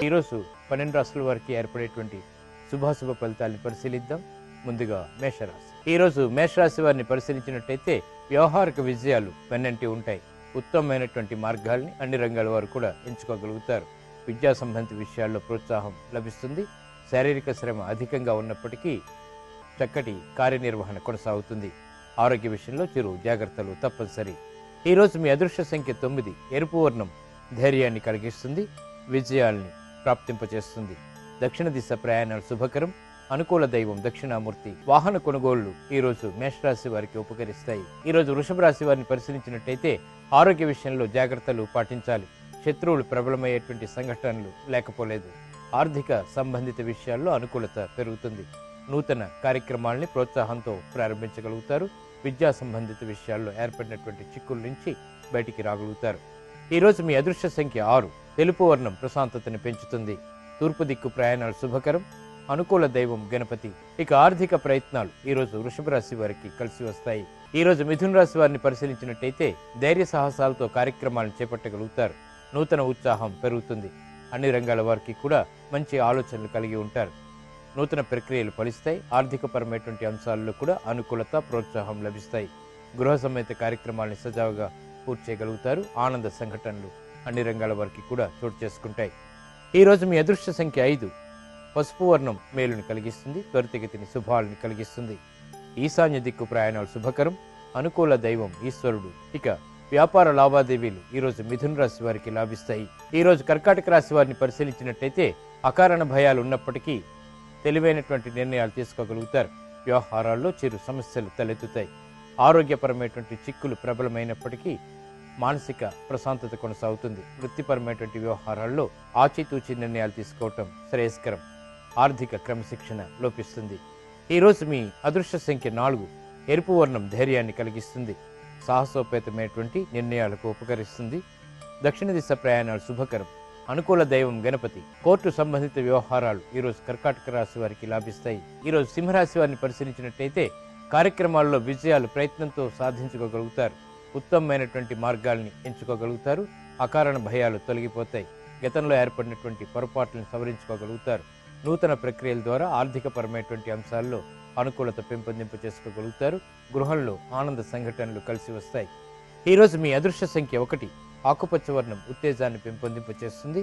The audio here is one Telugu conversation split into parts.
ఈరోజు 12 రాశుల వారికి ఏర్పడేటువంటి శుభాశుభ ఫలితాలను పరిశీలిద్దాం. ముందుగా మేషరాశి. ఈరోజు మేషరాశి వారిని పరిశీలించినట్టయితే వ్యవహారిక విజయాలు వెన్నంటి ఉంటాయి. ఉత్తమమైనటువంటి మార్గాల్ని అన్ని రంగాల వారు కూడా ఎంచుకోగలుగుతారు. విద్యా సంబంధిత విషయాల్లో ప్రోత్సాహం లభిస్తుంది. శారీరక శ్రమ అధికంగా ఉన్నప్పటికీ చక్కటి కార్యనిర్వహణ కొనసాగుతుంది. ఆరోగ్య విషయంలో చిరు జాగ్రత్తలు తప్పనిసరి. ఈరోజు మీ అదృష్ట సంఖ్య 9. ఎరుపు వర్ణం ధైర్యాన్ని కలిగిస్తుంది, విజయాల్ని ప్రాప్తింపచేస్తుంది. దక్షిణ దిశ ప్రయాణాలు శుభకరం. అనుకూల దైవం దక్షిణామూర్తి. వాహన కొనుగోళ్లు ఈరోజు మేషరాశి వారికి ఉపకరిస్తాయి. ఈరోజు వృషభ రాశి వారిని పరిశీలించినట్టయితే ఆరోగ్య విషయంలో జాగ్రత్తలు పాటించాలి. శత్రువులు ప్రబలమయ్యేటువంటి సంఘటనలు లేకపోలేదు. ఆర్థిక సంబంధిత విషయాల్లో అనుకూలత పెరుగుతుంది. నూతన కార్యక్రమాల్ని ప్రోత్సాహంతో ప్రారంభించగలుగుతారు. విద్యా సంబంధిత విషయాల్లో ఏర్పడినటువంటి చిక్కుల నుంచి బయటికి రాగలుగుతారు. ఈరోజు మీ అదృష్ట సంఖ్య 6. తెలుపు వర్ణం ప్రశాంతతని పెంచుతుంది. తూర్పు దిక్కు ప్రయాణాలు శుభకరం. అనుకూల దైవం గణపతి. ఇక ఆర్థిక ప్రయత్నాలు ఈరోజు వృషభ రాశి వారికి కలిసి వస్తాయి. ఈరోజు మిథున రాశి వారిని పరిశీలించినట్టయితే ధైర్య సాహసాలతో కార్యక్రమాలను చేపట్టగలుగుతారు. నూతన ఉత్సాహం పెరుగుతుంది. అన్ని రంగాల వారికి కూడా మంచి ఆలోచనలు కలిగి ఉంటారు. నూతన ప్రక్రియలు ఫలిస్తాయి. ఆర్థికపరమైనటువంటి అంశాల్లో కూడా అనుకూలత, ప్రోత్సాహం లభిస్తాయి. గృహ సమేత కార్యక్రమాలను సజావుగా పూర్తి చేయగలుగుతారు. ఆనంద సంఘటనలు అన్ని రంగాల వారికి కూడా చోటు చేసుకుంటాయి. ఈరోజు మీ అదృష్ట సంఖ్య 5. పసుపు వర్ణం మేలుని కలిగిస్తుంది, త్వరితగతిని శుభాలని కలిగిస్తుంది. ఈశాన్య దిక్కు ప్రయాణాలు శుభకరం. అనుకూల దైవం ఈశ్వరుడు. ఇక వ్యాపార లావాదేవీలు ఈరోజు మిథున రాశి వారికి లాభిస్తాయి. ఈరోజు కర్కాటక రాశి వారిని పరిశీలించినట్టయితే అకారణ భయాలు ఉన్నప్పటికీ తెలివైనటువంటి నిర్ణయాలు తీసుకోగలుగుతారు. వ్యవహారాల్లో చిరు సమస్యలు తలెత్తుతాయి. ఆరోగ్యపరమైనటువంటి చిక్కులు ప్రబలమైనప్పటికీ మానసిక ప్రశాంతత కొనసాగుతుంది. వృత్తిపరమైనటువంటి వ్యవహారాల్లో ఆచితూచి నిర్ణయాలు తీసుకోవటం శ్రేయస్కరం. ఆర్థిక క్రమశిక్షణ లోపిస్తుంది. ఈరోజు మీ అదృష్ట సంఖ్య 4. ఎరుపు వర్ణం ధైర్యాన్ని కలిగిస్తుంది. సాహసోపేతమైనటువంటి నిర్ణయాలకు ఉపకరిస్తుంది. దక్షిణ దిశ ప్రయాణాలు శుభకరం. అనుకూల దైవం గణపతి. కోర్టు సంబంధిత వ్యవహారాలు ఈరోజు కర్కాటక రాశి వారికి లాభిస్తాయి. ఈరోజు సింహరాశి వారిని పరిశీలించినట్టయితే కార్యక్రమాల్లో విజయాలు ప్రయత్నంతో సాధించుకోగలుగుతారు. ఉత్తమమైనటువంటి మార్గాల్ని ఎంచుకోగలుగుతారు. అకారణ భయాలు తొలగిపోతాయి. గతంలో ఏర్పడినటువంటి పొరపాట్లను సవరించుకోగలుగుతారు. నూతన ప్రక్రియల ద్వారా ఆర్థికపరమైనటువంటి అంశాల్లో అనుకూలత పెంపొందింపు చేసుకోగలుగుతారు. గృహంలో ఆనంద సంఘటనలు కలిసి వస్తాయి. ఈరోజు మీ అదృష్ట సంఖ్య 1. ఆకుపచ్చ వర్ణం ఉత్తేజాన్ని పెంపొందింపు చేస్తుంది.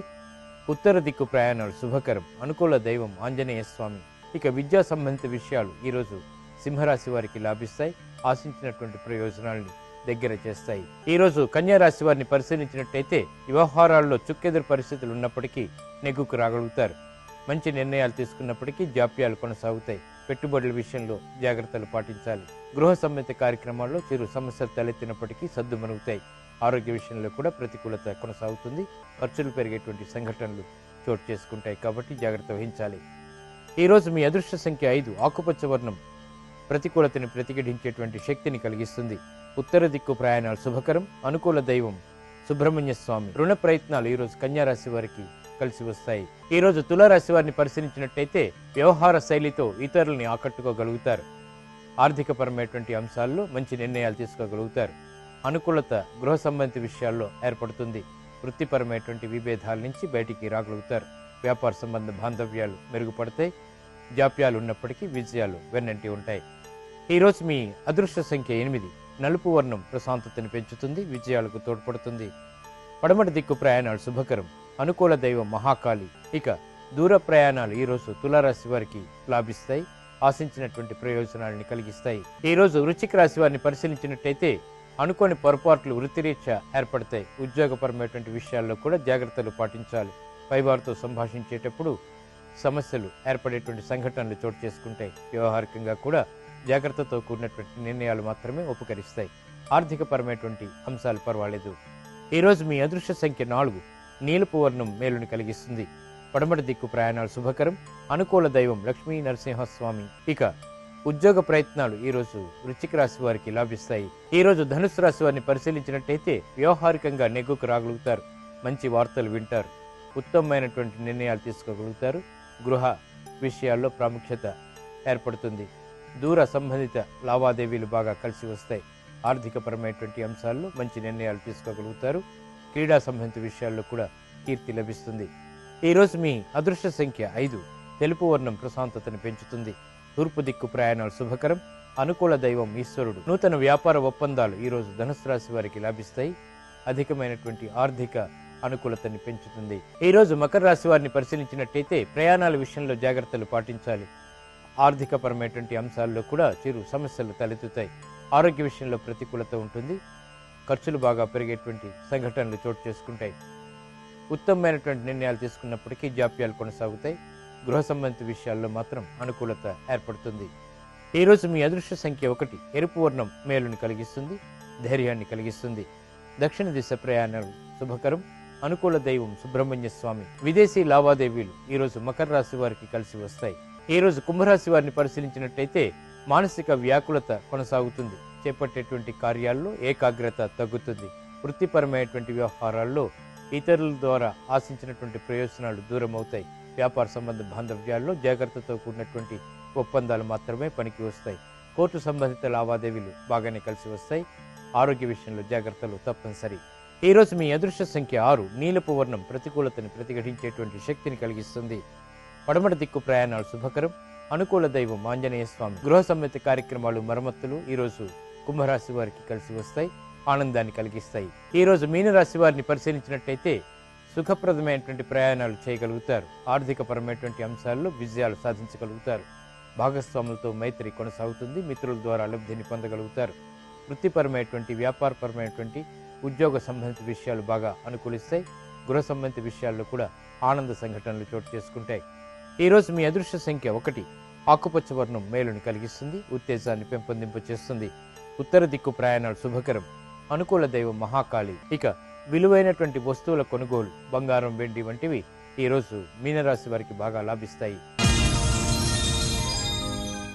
ఉత్తర దిక్కు ప్రయాణాలు శుభకరం. అనుకూల దైవం ఆంజనేయ స్వామి. ఇక విద్యా సంబంధిత విషయాలు ఈరోజు సింహరాశి వారికి లాభిస్తాయి. ఆశించినటువంటి ప్రయోజనాల్ని దగ్గర చేస్తాయి. ఈరోజు కన్యా రాశి వారిని పరిశీలించినట్టయితే వ్యవహారాల్లో చుక్కెదురు పరిస్థితులు ఉన్నప్పటికీ నెగ్గుకు రాగలుగుతారు. మంచి నిర్ణయాలు తీసుకున్నప్పటికీ జాప్యాలు కొనసాగుతాయి. పెట్టుబడుల విషయంలో జాగ్రత్తలు పాటించాలి. గృహ సంబంధిత కార్యక్రమాల్లో చిరు సమస్యలు తలెత్తినప్పటికీ సద్దుమణుగుతాయి. ఆరోగ్య విషయంలో కూడా ప్రతికూలత కొనసాగుతుంది. ఖర్చులు పెరిగేటువంటి సంఘటనలు చోటు చేసుకుంటాయి కాబట్టి జాగ్రత్త వహించాలి. ఈరోజు మీ అదృష్ట సంఖ్య 5. ఆకుపచ్చ వర్ణం ప్రతికూలతని ప్రతిఘటించేటువంటి శక్తిని కలిగిస్తుంది. ఉత్తర దిక్కు ప్రయాణాలు శుభకరం. అనుకూల దైవం సుబ్రహ్మణ్య స్వామి. రుణ ప్రయత్నాలు ఈరోజు కన్యారాశి వారికి కలిసి వస్తాయి. ఈరోజు తులారాశి వారిని పరిశీలించినట్టయితే వ్యవహార శైలితో ఇతరులని ఆకట్టుకోగలుగుతారు. ఆర్థికపరమైనటువంటి అంశాల్లో మంచి నిర్ణయాలు తీసుకోగలుగుతారు. అనుకూలత గృహ సంబంధిత విషయాల్లో ఏర్పడుతుంది. వృత్తిపరమైనటువంటి విభేదాల నుంచి బయటికి రాగలుగుతారు. వ్యాపార సంబంధ బాంధవ్యాలు మెరుగుపడతాయి. జాప్యాలు ఉన్నప్పటికీ విజయాలు వెన్నంటి ఉంటాయి. ఈరోజు మీ అదృష్ట సంఖ్య 8. నలుపు వర్ణం ప్రశాంతతని పెంచుతుంది, విజయాలకు తోడ్పడుతుంది. పడమటి దిక్కు ప్రయాణాలు శుభకరం. అనుకూల దైవం మహాకాళి. ఇక దూర ప్రయాణాలు ఈరోజు తులారాశి వారికి లాభిస్తాయి. ఆశించినటువంటి ప్రయోజనాలని కలిగిస్తాయి. ఈరోజు వృశ్చిక రాశి వారిని పరిశీలించినట్టయితే అనుకోని పొరపాట్లు వృత్తిరీత్యా ఏర్పడతాయి. ఉద్యోగపరమైనటువంటి విషయాల్లో కూడా జాగ్రత్తలు పాటించాలి. పైవారితో సంభాషించేటప్పుడు సమస్యలు ఏర్పడేటువంటి సంఘటనలు చోటు చేసుకుంటాయి. వ్యవహారికంగా కూడా జాగ్రత్తతో కూడినటువంటి నిర్ణయాలు మాత్రమే ఉపకరిస్తాయి. ఆర్థికపరమైనటువంటి అంశాలు పర్వాలేదు. ఈరోజు మీ అదృష్ట సంఖ్య 4. నీలపు వర్ణం మేలుని కలిగిస్తుంది. పడమటి దిక్కు ప్రయాణాలు శుభకరం. అనుకూల దైవం లక్ష్మీ నరసింహస్వామి. ఇక ఉద్యోగ ప్రయత్నాలు ఈరోజు వృశ్చిక రాశి వారికి లాభిస్తాయి. ఈరోజు ధనుసు రాశి వారిని పరిశీలించినట్టయితే వ్యవహారికంగా నెగ్గుకు రాగలుగుతారు. మంచి వార్తలు వింటారు. ఉత్తమమైనటువంటి నిర్ణయాలు తీసుకోగలుగుతారు. గృహ విషయాల్లో ప్రాముఖ్యత ఏర్పడుతుంది. దూర సంబంధిత లావాదేవీలు బాగా కలిసి వస్తాయి. ఆర్థికపరమైనటువంటి అంశాల్లో మంచి నిర్ణయాలు తీసుకోగలుగుతారు. క్రీడా సంబంధిత విషయాల్లో కూడా కీర్తి లభిస్తుంది. ఈరోజు మీ అదృష్ట సంఖ్య 5. తెలుపు వర్ణం ప్రశాంతతను పెంచుతుంది. తూర్పు దిక్కు ప్రయాణాలు శుభకరం. అనుకూల దైవం ఈశ్వరుడు. నూతన వ్యాపార ఒప్పందాలు ఈరోజు ధనుసు రాశి వారికి లభిస్తాయి. అధికమైనటువంటి ఆర్థిక అనుకూలతని పెంచుతుంది. ఈరోజు మకర రాశి వారిని పరిశీలించినట్టయితే ప్రయాణాల విషయంలో జాగ్రత్తలు పాటించాలి. ఆర్థికపరమైనటువంటి అంశాల్లో కూడా చిరు సమస్యలు తలెత్తుతాయి. ఆరోగ్య విషయంలో ప్రతికూలత ఉంటుంది. ఖర్చులు బాగా పెరిగేటువంటి సంఘటనలు చోటు చేసుకుంటాయి. ఉత్తమమైనటువంటి నిర్ణయాలు తీసుకున్నప్పటికీ జాప్యాలు కొనసాగుతాయి. గృహ సంబంధిత విషయాల్లో మాత్రం అనుకూలత ఏర్పడుతుంది. ఈరోజు మీ అదృష్ట సంఖ్య 1. ఎరుపు వర్ణం మేలుని కలిగిస్తుంది, ధైర్యాన్ని కలిగిస్తుంది. దక్షిణ దిశ ప్రయాణాలు శుభకరం. అనుకూల దైవం సుబ్రహ్మణ్య స్వామి. విదేశీ లావాదేవీలు ఈరోజు మకర రాశి వారికి కలిసి వస్తాయి. ఈరోజు కుంభరాశి వారిని పరిశీలించినట్టయితే మానసిక వ్యాకులత కొనసాగుతుంది. చేపట్టేటువంటి కార్యాల్లో ఏకాగ్రత తగ్గుతుంది. వృత్తిపరమైనటువంటి వ్యవహారాల్లో ఇతరుల ద్వారా ఆశించినటువంటి ప్రయోజనాలు దూరం అవుతాయి. వ్యాపార సంబంధ బాంధవ్యాల్లో జాగ్రత్తతో కూడినటువంటి ఒప్పందాలు మాత్రమే పనికి వస్తాయి. కోర్టు సంబంధిత లావాదేవీలు బాగానే కలిసి వస్తాయి. ఆరోగ్య విషయంలో జాగ్రత్తలు తప్పనిసరి. ఈరోజు మీ అదృష్ట సంఖ్య 6. నీలపు వర్ణం ప్రతికూలతని ప్రతిఘటించేటువంటి శక్తిని కలిగిస్తుంది. పడమటి దిక్కు ప్రయాణాలు శుభకరం. అనుకూల దైవం ఆంజనేయ స్వామి. గృహ సంబంధిత కార్యక్రమాలు మరమ్మతులు ఈరోజు కుంభరాశి వారికి కలిసి వస్తాయి, ఆనందాన్ని కలిగిస్తాయి. ఈరోజు మీనరాశి వారిని పరిశీలించినట్టయితే సుఖప్రదమైనటువంటి ప్రయాణాలు చేయగలుగుతారు. ఆర్థికపరమైనటువంటి అంశాల్లో విజయాలు సాధించగలుగుతారు. భాగస్వాములతో మైత్రి కొనసాగుతుంది. మిత్రుల ద్వారా లబ్ధిని పొందగలుగుతారు. వృత్తిపరమైనటువంటి వ్యాపారపరమైనటువంటి ఉద్యోగ సంబంధిత విషయాలు బాగా అనుకూలిస్తాయి. గృహ సంబంధిత విషయాల్లో కూడా ఆనంద సంఘటనలు చోటు చేసుకుంటాయి. ఈరోజు మీ అదృష్ట సంఖ్య 1. ఆకుపచ్చ వర్ణం మేలుని కలిగిస్తుంది, ఉత్తేజాన్ని పెంపొందింప చేస్తుంది. ఉత్తర దిక్కు ప్రయాణాలు శుభకరం. అనుకూల దైవం మహాకాళి. ఇక విలువైనటువంటి వస్తువుల కొనుగోలు, బంగారం, వెండి వంటివి ఈరోజు మీనరాశి వారికి బాగా లాభిస్తాయి.